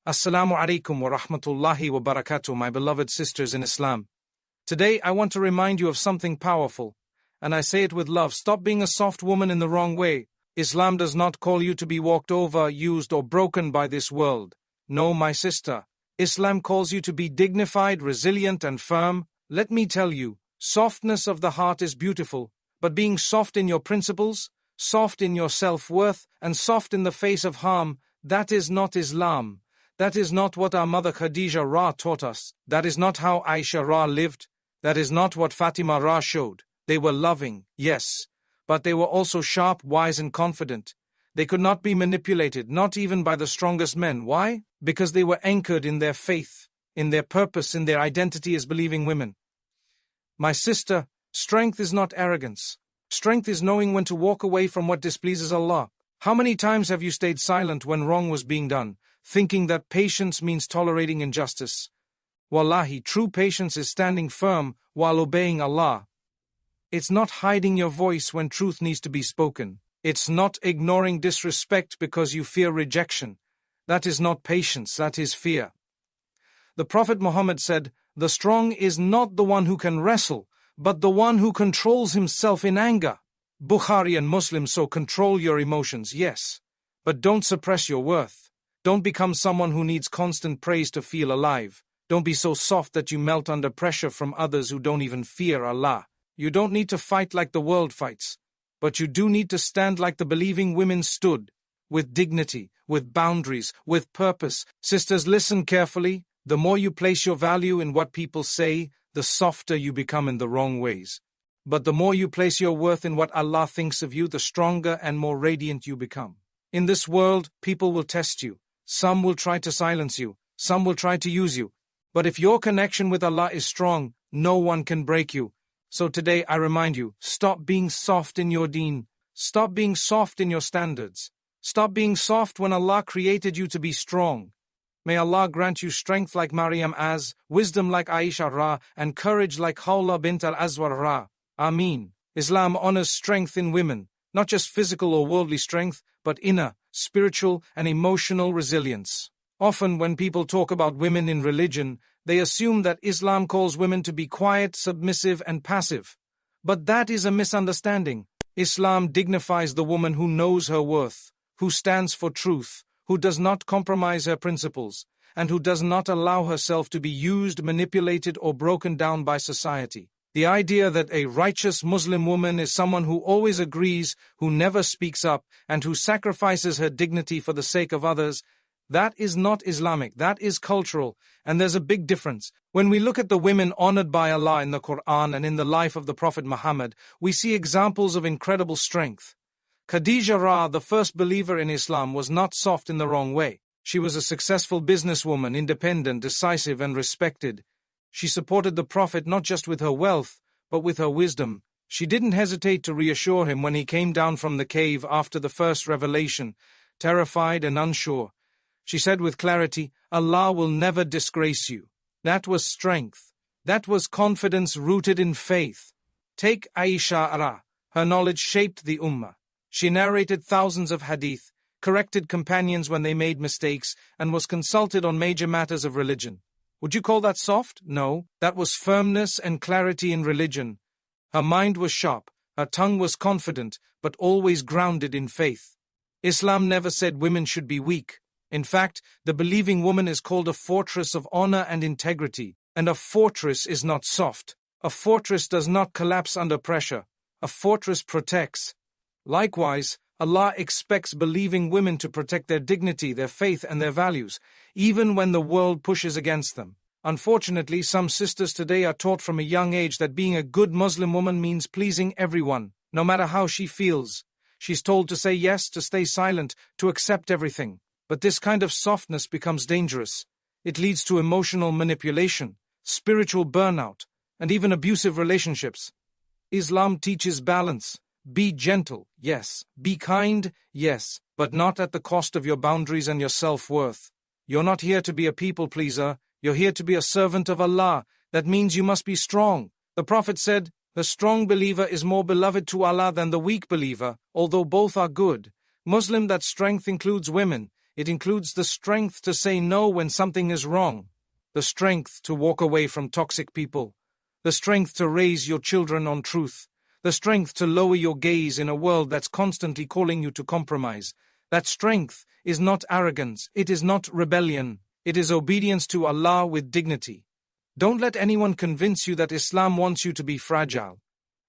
Assalamu alaikum wa rahmatullahi wa barakatuh, my beloved sisters in Islam. Today I want to remind you of something powerful, and I say it with love. Stop being a soft woman in the wrong way. Islam does not call you to be walked over, used, or broken by this world. No, my sister. Islam calls you to be dignified, resilient, and firm. Let me tell you, softness of the heart is beautiful, but being soft in your principles, soft in your self-worth, and soft in the face of harm, that is not Islam. That is not what our mother Khadija Ra taught us. That is not how Aisha Ra lived. That is not what Fatima Ra showed. They were loving, yes, but they were also sharp, wise, and confident. They could not be manipulated, not even by the strongest men. Why? Because they were anchored in their faith, in their purpose, in their identity as believing women. My sister, strength is not arrogance. Strength is knowing when to walk away from what displeases Allah. How many times have you stayed silent when wrong was being done, thinking that patience means tolerating injustice? Wallahi, true patience is standing firm while obeying Allah. It's not hiding your voice when truth needs to be spoken. It's not ignoring disrespect because you fear rejection. That is not patience, that is fear. The Prophet Muhammad said, "The strong is not the one who can wrestle, but the one who controls himself in anger." Bukhari and Muslim. So control your emotions, yes, but don't suppress your worth. Don't become someone who needs constant praise to feel alive. Don't be so soft that you melt under pressure from others who don't even fear Allah. You don't need to fight like the world fights, but you do need to stand like the believing women stood, with dignity, with boundaries, with purpose. Sisters, listen carefully. The more you place your value in what people say, the softer you become in the wrong ways. But the more you place your worth in what Allah thinks of you, the stronger and more radiant you become. In this world, people will test you. Some will try to silence you. Some will try to use you. But if your connection with Allah is strong, no one can break you. So today I remind you, stop being soft in your deen. Stop being soft in your standards. Stop being soft when Allah created you to be strong. May Allah grant you strength like Maryam Az, wisdom like Aisha Ra, and courage like Khawla bint al-Azwar Ra. Ameen. Islam honors strength in women, not just physical or worldly strength, but inner, spiritual, and emotional resilience. Often when people talk about women in religion, they assume that Islam calls women to be quiet, submissive, and passive. But that is a misunderstanding. Islam dignifies the woman who knows her worth, who stands for truth, who does not compromise her principles, and who does not allow herself to be used, manipulated, or broken down by society. The idea that a righteous Muslim woman is someone who always agrees, who never speaks up, and who sacrifices her dignity for the sake of others, that is not Islamic, that is cultural, and there's a big difference. When we look at the women honored by Allah in the Quran and in the life of the Prophet Muhammad, we see examples of incredible strength. Khadija Ra, the first believer in Islam, was not soft in the wrong way. She was a successful businesswoman, independent, decisive, and respected. She supported the Prophet not just with her wealth, but with her wisdom. She didn't hesitate to reassure him when he came down from the cave after the first revelation, terrified and unsure. She said with clarity, "Allah will never disgrace you." That was strength. That was confidence rooted in faith. Take Aisha Ra. Her knowledge shaped the Ummah. She narrated thousands of hadith, corrected companions when they made mistakes, and was consulted on major matters of religion. Would you call that soft? No, that was firmness and clarity in religion. Her mind was sharp, her tongue was confident, but always grounded in faith. Islam never said women should be weak. In fact, the believing woman is called a fortress of honor and integrity, and a fortress is not soft. A fortress does not collapse under pressure. A fortress protects. Likewise, Allah expects believing women to protect their dignity, their faith, and their values, even when the world pushes against them. Unfortunately, some sisters today are taught from a young age that being a good Muslim woman means pleasing everyone, no matter how she feels. She's told to say yes, to stay silent, to accept everything. But this kind of softness becomes dangerous. It leads to emotional manipulation, spiritual burnout, and even abusive relationships. Islam teaches balance. Be gentle, yes. Be kind, yes, but not at the cost of your boundaries and your self-worth. You're not here to be a people pleaser. You're here to be a servant of Allah. That means you must be strong. The Prophet said, "The strong believer is more beloved to Allah than the weak believer, although both are good." Muslim, that strength includes women. It includes the strength to say no when something is wrong, the strength to walk away from toxic people, the strength to raise your children on truth, the strength to lower your gaze in a world that's constantly calling you to compromise. That strength is not arrogance, it is not rebellion, it is obedience to Allah with dignity. Don't let anyone convince you that Islam wants you to be fragile.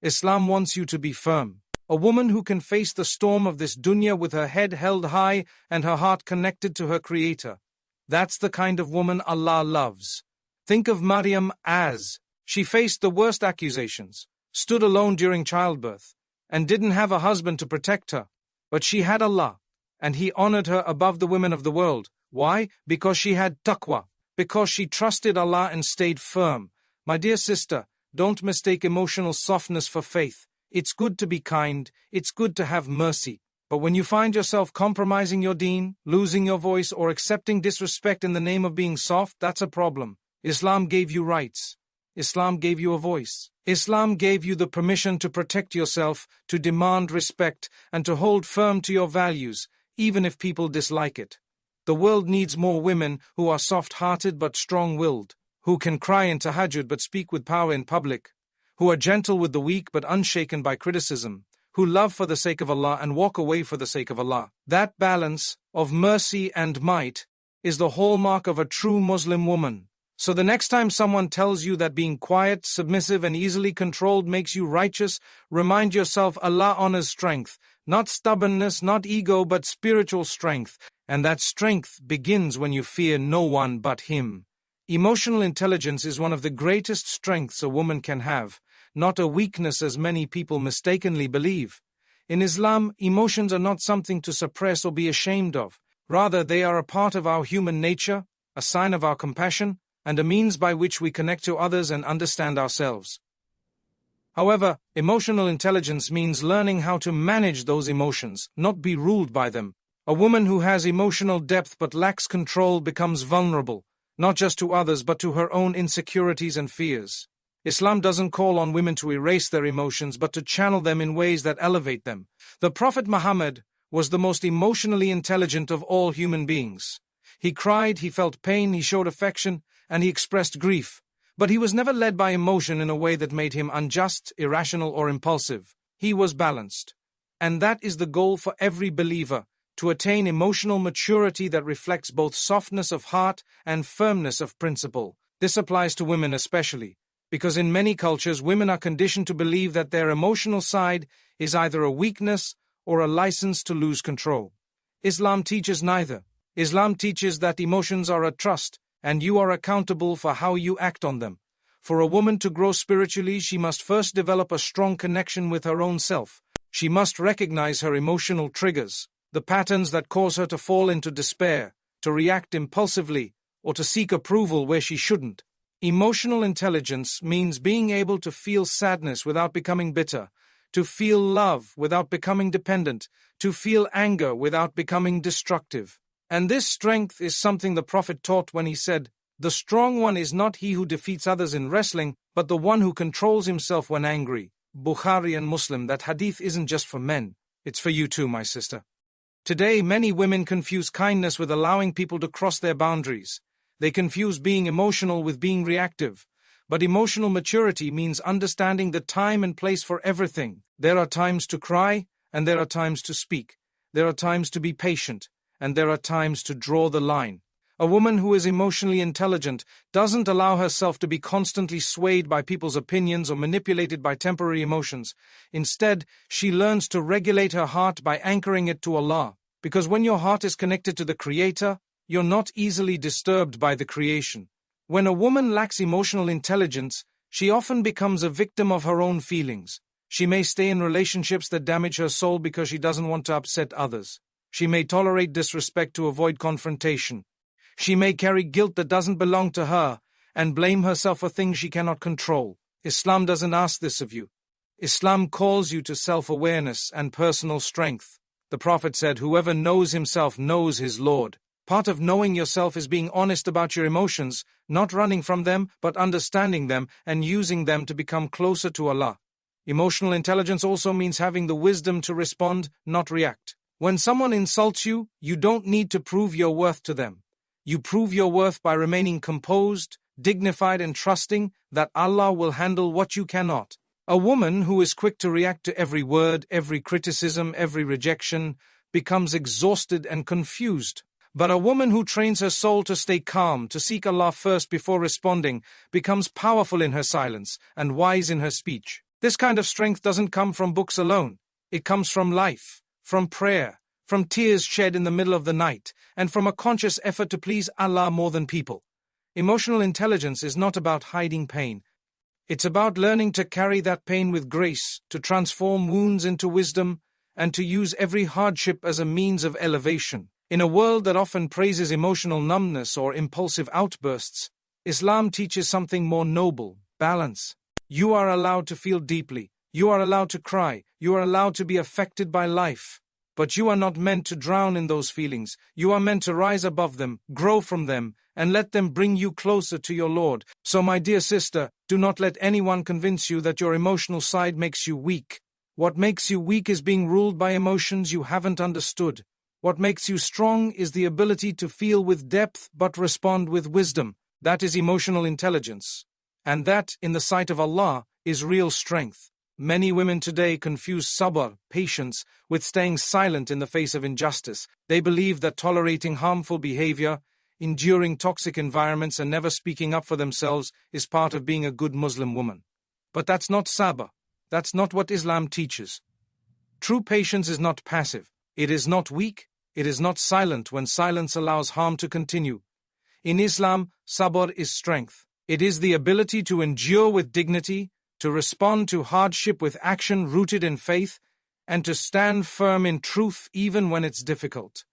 Islam wants you to be firm. A woman who can face the storm of this dunya with her head held high and her heart connected to her Creator. That's the kind of woman Allah loves. Think of Maryam as she faced the worst accusations, stood alone during childbirth, and didn't have a husband to protect her. But she had Allah, and He honored her above the women of the world. Why? Because she had taqwa, because she trusted Allah and stayed firm. My dear sister, don't mistake emotional softness for faith. It's good to be kind, it's good to have mercy. But when you find yourself compromising your deen, losing your voice, or accepting disrespect in the name of being soft, that's a problem. Islam gave you rights. Islam gave you a voice. Islam gave you the permission to protect yourself, to demand respect, and to hold firm to your values, even if people dislike it. The world needs more women who are soft-hearted but strong-willed, who can cry in tahajjud but speak with power in public, who are gentle with the weak but unshaken by criticism, who love for the sake of Allah and walk away for the sake of Allah. That balance of mercy and might is the hallmark of a true Muslim woman. So the next time someone tells you that being quiet, submissive, and easily controlled makes you righteous, remind yourself Allah honors strength, not stubbornness, not ego, but spiritual strength, and that strength begins when you fear no one but Him. Emotional intelligence is one of the greatest strengths a woman can have, not a weakness as many people mistakenly believe. In Islam, emotions are not something to suppress or be ashamed of. Rather, they are a part of our human nature, a sign of our compassion, and a means by which we connect to others and understand ourselves. However, emotional intelligence means learning how to manage those emotions, not be ruled by them. A woman who has emotional depth but lacks control becomes vulnerable, not just to others but to her own insecurities and fears. Islam doesn't call on women to erase their emotions but to channel them in ways that elevate them. The Prophet Muhammad was the most emotionally intelligent of all human beings. He cried, he felt pain, he showed affection, and he expressed grief. But he was never led by emotion in a way that made him unjust, irrational, or impulsive. He was balanced. And that is the goal for every believer, to attain emotional maturity that reflects both softness of heart and firmness of principle. This applies to women especially, because in many cultures women are conditioned to believe that their emotional side is either a weakness or a license to lose control. Islam teaches neither. Islam teaches that emotions are a trust, and you are accountable for how you act on them. For a woman to grow spiritually, she must first develop a strong connection with her own self. She must recognize her emotional triggers, the patterns that cause her to fall into despair, to react impulsively, or to seek approval where she shouldn't. Emotional intelligence means being able to feel sadness without becoming bitter, to feel love without becoming dependent, to feel anger without becoming destructive. And this strength is something the Prophet taught when he said, "The strong one is not he who defeats others in wrestling, but the one who controls himself when angry." Bukhari and Muslim. That hadith isn't just for men, it's for you too, my sister. Today, many women confuse kindness with allowing people to cross their boundaries. They confuse being emotional with being reactive. But emotional maturity means understanding the time and place for everything. There are times to cry, and there are times to speak. There are times to be patient, and there are times to draw the line. A woman who is emotionally intelligent doesn't allow herself to be constantly swayed by people's opinions or manipulated by temporary emotions. Instead, she learns to regulate her heart by anchoring it to Allah. Because when your heart is connected to the Creator, you're not easily disturbed by the creation. When a woman lacks emotional intelligence, she often becomes a victim of her own feelings. She may stay in relationships that damage her soul because she doesn't want to upset others. She may tolerate disrespect to avoid confrontation. She may carry guilt that doesn't belong to her and blame herself for things she cannot control. Islam doesn't ask this of you. Islam calls you to self-awareness and personal strength. The Prophet said, "Whoever knows himself knows his Lord." Part of knowing yourself is being honest about your emotions, not running from them, but understanding them and using them to become closer to Allah. Emotional intelligence also means having the wisdom to respond, not react. When someone insults you, you don't need to prove your worth to them. You prove your worth by remaining composed, dignified, and trusting that Allah will handle what you cannot. A woman who is quick to react to every word, every criticism, every rejection, becomes exhausted and confused. But a woman who trains her soul to stay calm, to seek Allah first before responding, becomes powerful in her silence and wise in her speech. This kind of strength doesn't come from books alone. It comes from life, from prayer, from tears shed in the middle of the night, and from a conscious effort to please Allah more than people. Emotional intelligence is not about hiding pain. It's about learning to carry that pain with grace, to transform wounds into wisdom, and to use every hardship as a means of elevation. In a world that often praises emotional numbness or impulsive outbursts, Islam teaches something more noble: balance. You are allowed to feel deeply. You are allowed to cry. You are allowed to be affected by life. But you are not meant to drown in those feelings. You are meant to rise above them, grow from them, and let them bring you closer to your Lord. So, my dear sister, do not let anyone convince you that your emotional side makes you weak. What makes you weak is being ruled by emotions you haven't understood. What makes you strong is the ability to feel with depth but respond with wisdom. That is emotional intelligence. And that, in the sight of Allah, is real strength. Many women today confuse sabr, patience, with staying silent in the face of injustice. They believe that tolerating harmful behavior, enduring toxic environments, and never speaking up for themselves is part of being a good Muslim woman. But that's not sabr. That's not what Islam teaches. True patience is not passive. It is not weak. It is not silent when silence allows harm to continue. In Islam, sabr is strength. It is the ability to endure with dignity, to respond to hardship with action rooted in faith, and to stand firm in truth even when it's difficult.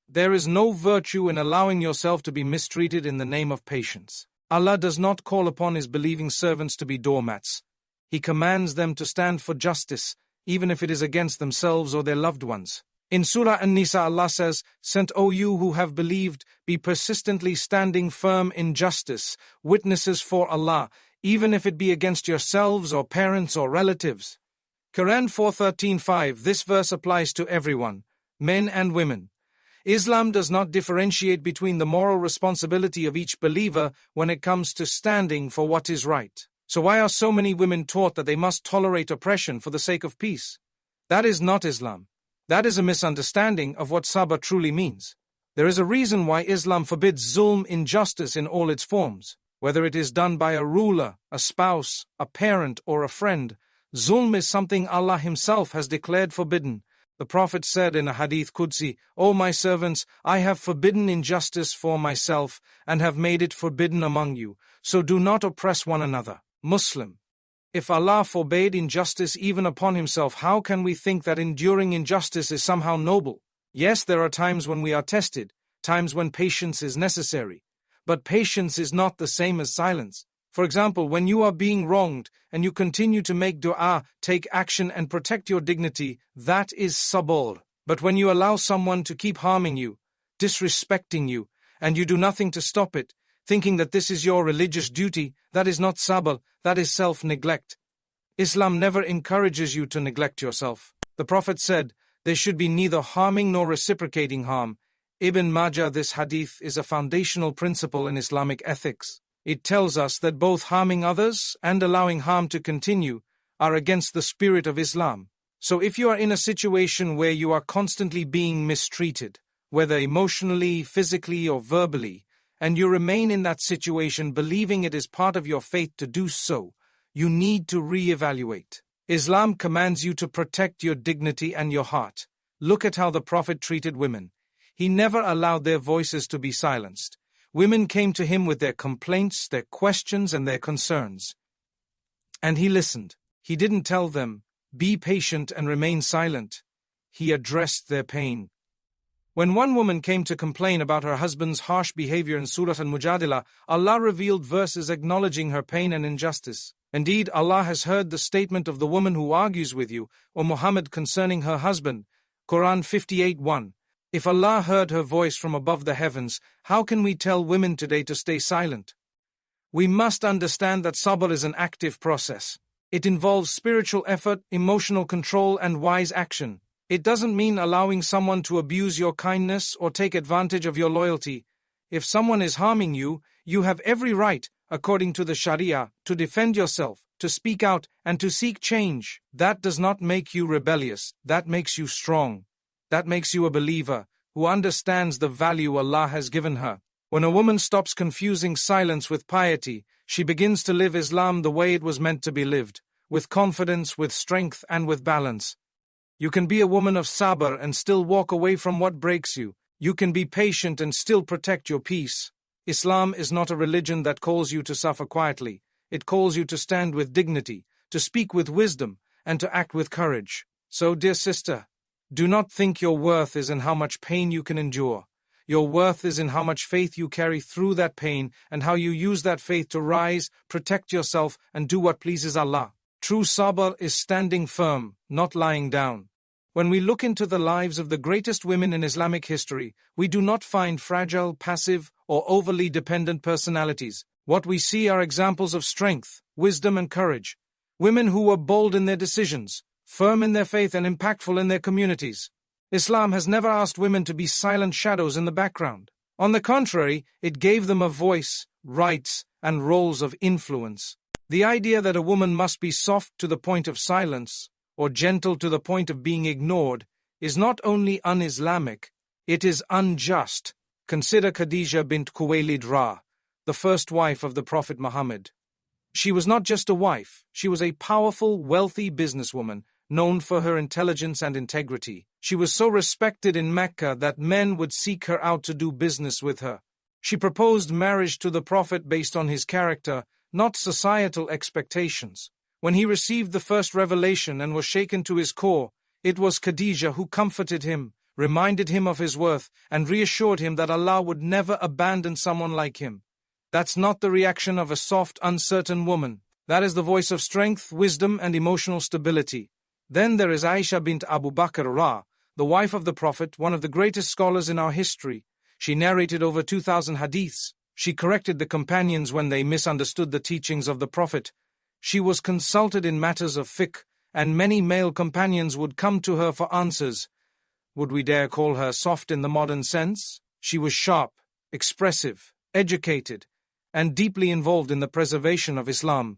There is no virtue in allowing yourself to be mistreated in the name of patience. Allah does not call upon His believing servants to be doormats. He commands them to stand for justice, even if it is against themselves or their loved ones. In Surah An-Nisa, Allah says, "Sent, O you who have believed, be persistently standing firm in justice, witnesses for Allah, even if it be against yourselves or parents or relatives." Quran 4:13-5. This verse applies to everyone, men and women. Islam does not differentiate between the moral responsibility of each believer when it comes to standing for what is right. So why are so many women taught that they must tolerate oppression for the sake of peace? That is not Islam. That is a misunderstanding of what sabr truly means. There is a reason why Islam forbids zulm, injustice in all its forms. Whether it is done by a ruler, a spouse, a parent, or a friend, zulm is something Allah Himself has declared forbidden. The Prophet said in a hadith Qudsi, "O my servants, I have forbidden injustice for myself and have made it forbidden among you, so do not oppress one another." Muslim. If Allah forbade injustice even upon Himself, how can we think that enduring injustice is somehow noble? Yes, there are times when we are tested, times when patience is necessary. But patience is not the same as silence. For example, when you are being wronged and you continue to make dua, take action and protect your dignity, that is sabr. But when you allow someone to keep harming you, disrespecting you, and you do nothing to stop it, thinking that this is your religious duty, that is not sabr, that is self-neglect. Islam never encourages you to neglect yourself. The Prophet said, there should be neither harming nor reciprocating harm. Ibn Majah, this hadith is a foundational principle in Islamic ethics. It tells us that both harming others and allowing harm to continue are against the spirit of Islam. So if you are in a situation where you are constantly being mistreated, whether emotionally, physically, or verbally, and you remain in that situation believing it is part of your faith to do so, you need to re-evaluate. Islam commands you to protect your dignity and your heart. Look at how the Prophet treated women. He never allowed their voices to be silenced. Women came to him with their complaints, their questions, and their concerns. And he listened. He didn't tell them, "Be patient and remain silent." He addressed their pain. When one woman came to complain about her husband's harsh behavior in Surah Al-Mujadilah, Allah revealed verses acknowledging her pain and injustice. Indeed, Allah has heard the statement of the woman who argues with you, O Muhammad, concerning her husband. Quran 58:1. If Allah heard her voice from above the heavens, how can we tell women today to stay silent? We must understand that sabr is an active process. It involves spiritual effort, emotional control, and wise action. It doesn't mean allowing someone to abuse your kindness or take advantage of your loyalty. If someone is harming you, you have every right, according to the Sharia, to defend yourself, to speak out, and to seek change. That does not make you rebellious. That makes you strong. That makes you a believer who understands the value Allah has given her. When a woman stops confusing silence with piety, she begins to live Islam the way it was meant to be lived, with confidence, with strength, and with balance. You can be a woman of sabr and still walk away from what breaks you. You can be patient and still protect your peace. Islam is not a religion that calls you to suffer quietly. It calls you to stand with dignity, to speak with wisdom, and to act with courage. So, dear sister, do not think your worth is in how much pain you can endure. Your worth is in how much faith you carry through that pain and how you use that faith to rise, protect yourself, and do what pleases Allah. True sabr is standing firm, not lying down. When we look into the lives of the greatest women in Islamic history, we do not find fragile, passive, or overly dependent personalities. What we see are examples of strength, wisdom, and courage. Women who were bold in their decisions, firm in their faith, and impactful in their communities. Islam has never asked women to be silent shadows in the background. On the contrary, it gave them a voice, rights, and roles of influence. The idea that a woman must be soft to the point of silence, or gentle to the point of being ignored, is not only un-Islamic, it is unjust. Consider Khadija bint Khuwaylid Ra, the first wife of the Prophet Muhammad. She was not just a wife, she was a powerful, wealthy businesswoman, known for her intelligence and integrity. She was so respected in Mecca that men would seek her out to do business with her. She proposed marriage to the Prophet based on his character, not societal expectations. When he received the first revelation and was shaken to his core, it was Khadija who comforted him, reminded him of his worth, and reassured him that Allah would never abandon someone like him. That's not the reaction of a soft, uncertain woman. That is the voice of strength, wisdom, and emotional stability. Then there is Aisha bint Abu Bakr Ra, the wife of the Prophet, one of the greatest scholars in our history. She narrated over 2,000 hadiths. She corrected the companions when they misunderstood the teachings of the Prophet. She was consulted in matters of fiqh, and many male companions would come to her for answers. Would we dare call her soft in the modern sense? She was sharp, expressive, educated, and deeply involved in the preservation of Islam.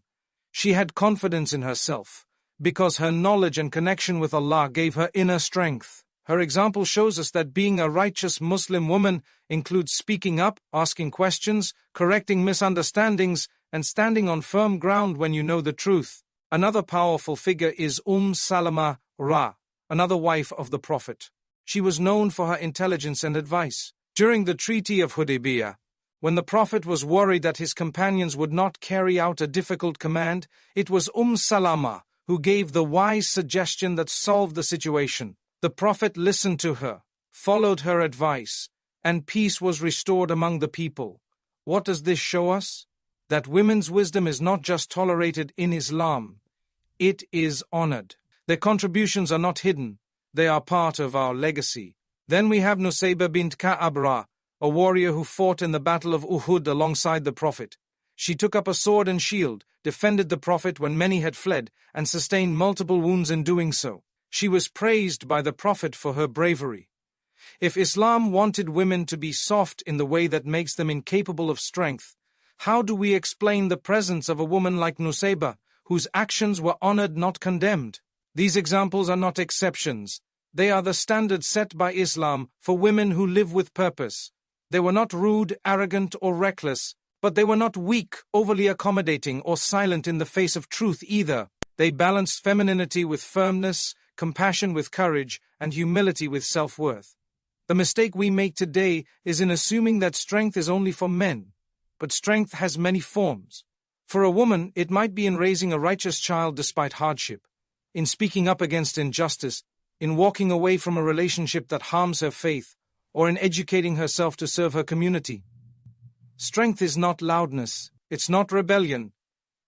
She had confidence in herself, because her knowledge and connection with Allah gave her inner strength. Her example shows us that being a righteous Muslim woman includes speaking up, asking questions, correcting misunderstandings, and standing on firm ground when you know the truth. Another powerful figure is Salama Ra, another wife of the Prophet. She was known for her intelligence and advice. During the Treaty of Hudaybiyah, when the Prophet was worried that his companions would not carry out a difficult command, it was Salama who gave the wise suggestion that solved the situation. The Prophet listened to her, followed her advice, and peace was restored among the people. What does this show us? That women's wisdom is not just tolerated in Islam, it is honored. Their contributions are not hidden, they are part of our legacy. Then we have Nusayba bint Ka'ab Ra, a warrior who fought in the Battle of Uhud alongside the Prophet. She took up a sword and shield, defended the Prophet when many had fled, and sustained multiple wounds in doing so. She was praised by the Prophet for her bravery. If Islam wanted women to be soft in the way that makes them incapable of strength, how do we explain the presence of a woman like Nusayba, whose actions were honored, not condemned? These examples are not exceptions. They are the standard set by Islam for women who live with purpose. They were not rude, arrogant, or reckless, but they were not weak, overly accommodating, or silent in the face of truth either. They balanced femininity with firmness, compassion with courage, and humility with self-worth. The mistake we make today is in assuming that strength is only for men. But strength has many forms. For a woman, it might be in raising a righteous child despite hardship, in speaking up against injustice, in walking away from a relationship that harms her faith, or in educating herself to serve her community. Strength is not loudness, it's not rebellion.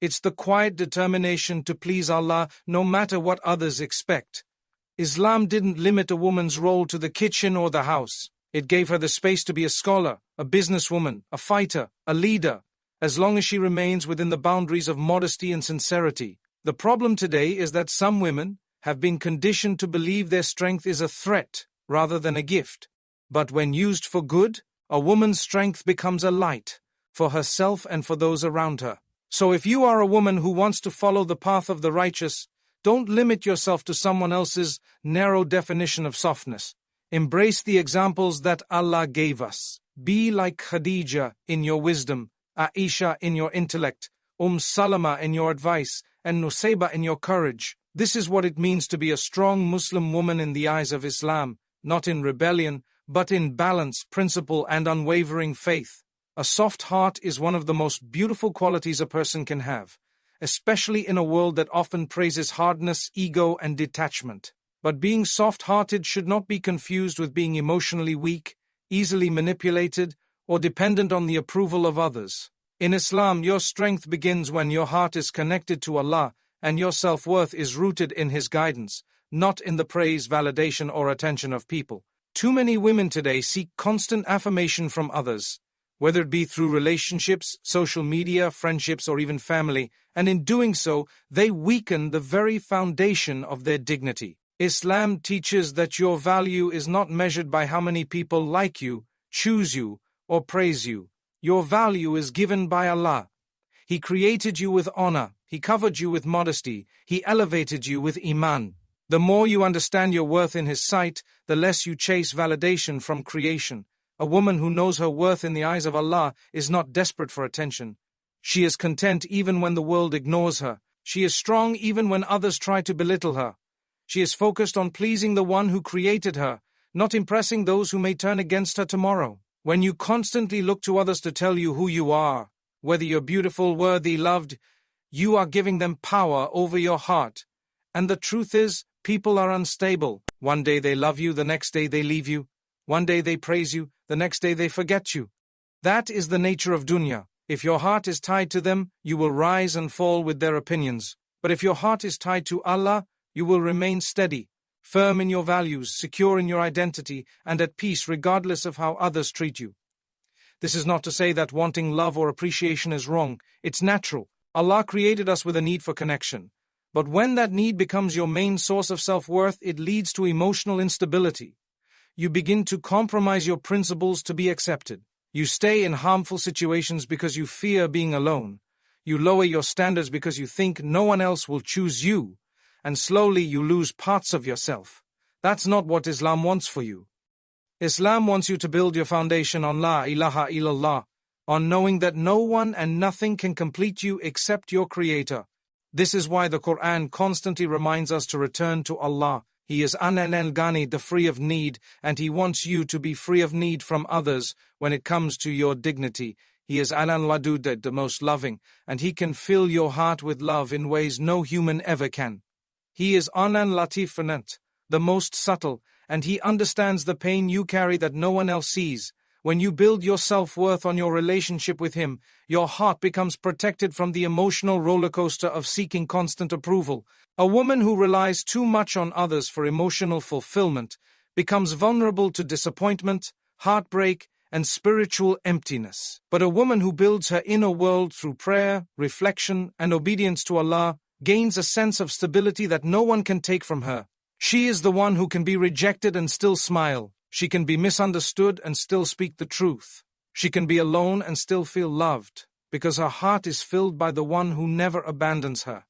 It's the quiet determination to please Allah no matter what others expect. Islam didn't limit a woman's role to the kitchen or the house. It gave her the space to be a scholar, a businesswoman, a fighter, a leader, as long as she remains within the boundaries of modesty and sincerity. The problem today is that some women, have been conditioned to believe their strength is a threat rather than a gift. But when used for good, a woman's strength becomes a light for herself and for those around her. So if you are a woman who wants to follow the path of the righteous, don't limit yourself to someone else's narrow definition of softness. Embrace the examples that Allah gave us. Be like Khadija in your wisdom, Aisha in your intellect, Salama in your advice, and Nusayba in your courage. This is what it means to be a strong Muslim woman in the eyes of Islam, not in rebellion, but in balance, principle, and unwavering faith. A soft heart is one of the most beautiful qualities a person can have, especially in a world that often praises hardness, ego, and detachment. But being soft-hearted should not be confused with being emotionally weak, easily manipulated, or dependent on the approval of others. In Islam, your strength begins when your heart is connected to Allah and your self-worth is rooted in His guidance, not in the praise, validation, or attention of people. Too many women today seek constant affirmation from others, whether it be through relationships, social media, friendships, or even family, and in doing so, they weaken the very foundation of their dignity. Islam teaches that your value is not measured by how many people like you, choose you, or praise you. Your value is given by Allah. He created you with honor, He covered you with modesty, He elevated you with iman. The more you understand your worth in His sight, the less you chase validation from creation. A woman who knows her worth in the eyes of Allah is not desperate for attention. She is content even when the world ignores her. She is strong even when others try to belittle her. She is focused on pleasing the one who created her, not impressing those who may turn against her tomorrow. When you constantly look to others to tell you who you are, whether you're beautiful, worthy, loved, you are giving them power over your heart. And the truth is, people are unstable. One day they love you, the next day they leave you. One day they praise you, the next day they forget you. That is the nature of dunya. If your heart is tied to them, you will rise and fall with their opinions. But if your heart is tied to Allah, you will remain steady, firm in your values, secure in your identity, and at peace regardless of how others treat you. This is not to say that wanting love or appreciation is wrong. It's natural. Allah created us with a need for connection. But when that need becomes your main source of self-worth, it leads to emotional instability. You begin to compromise your principles to be accepted. You stay in harmful situations because you fear being alone. You lower your standards because you think no one else will choose you. And slowly you lose parts of yourself. That's not what Islam wants for you. Islam wants you to build your foundation on La ilaha illallah, on knowing that no one and nothing can complete you except your Creator. This is why the Quran constantly reminds us to return to Allah. He is Anan al-Ghani, the free of need, and He wants you to be free of need from others when it comes to your dignity. He is Anan Ladud, the most loving, and He can fill your heart with love in ways no human ever can. He is Anan Latif Fanat, the most subtle, and He understands the pain you carry that no one else sees. When you build your self-worth on your relationship with Him, your heart becomes protected from the emotional roller coaster of seeking constant approval. A woman who relies too much on others for emotional fulfillment becomes vulnerable to disappointment, heartbreak, and spiritual emptiness. But a woman who builds her inner world through prayer, reflection, and obedience to Allah gains a sense of stability that no one can take from her. She is the one who can be rejected and still smile. She can be misunderstood and still speak the truth. She can be alone and still feel loved, because her heart is filled by the one who never abandons her.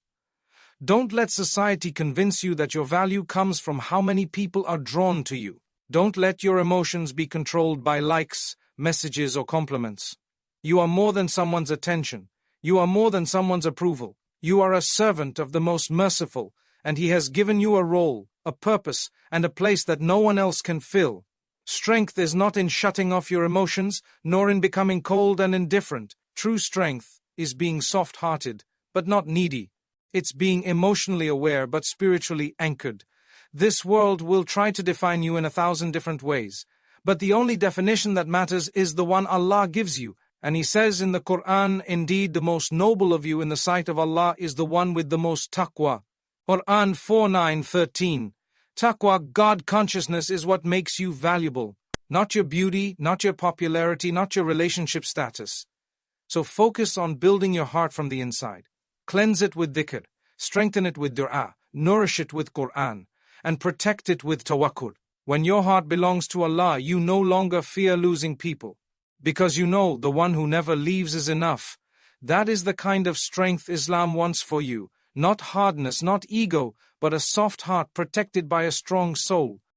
Don't let society convince you that your value comes from how many people are drawn to you. Don't let your emotions be controlled by likes, messages, or compliments. You are more than someone's attention. You are more than someone's approval. You are a servant of the Most Merciful, and He has given you a role, a purpose, and a place that no one else can fill. Strength is not in shutting off your emotions, nor in becoming cold and indifferent. True strength is being soft-hearted, but not needy. It's being emotionally aware, but spiritually anchored. This world will try to define you in 1,000 different ways, but the only definition that matters is the one Allah gives you. And He says in the Quran, indeed the most noble of you in the sight of Allah is the one with the most taqwa. Quran 4:9-13. Taqwa, God consciousness, is what makes you valuable. Not your beauty, not your popularity, not your relationship status. So focus on building your heart from the inside. Cleanse it with dhikr. Strengthen it with dua. nourish it with Quran, and protect it with tawakkul. When your heart belongs to Allah, you no longer fear losing people, because you know the one who never leaves is enough. That is the kind of strength Islam wants for you, not hardness, not ego, but a soft heart protected by a strong soul.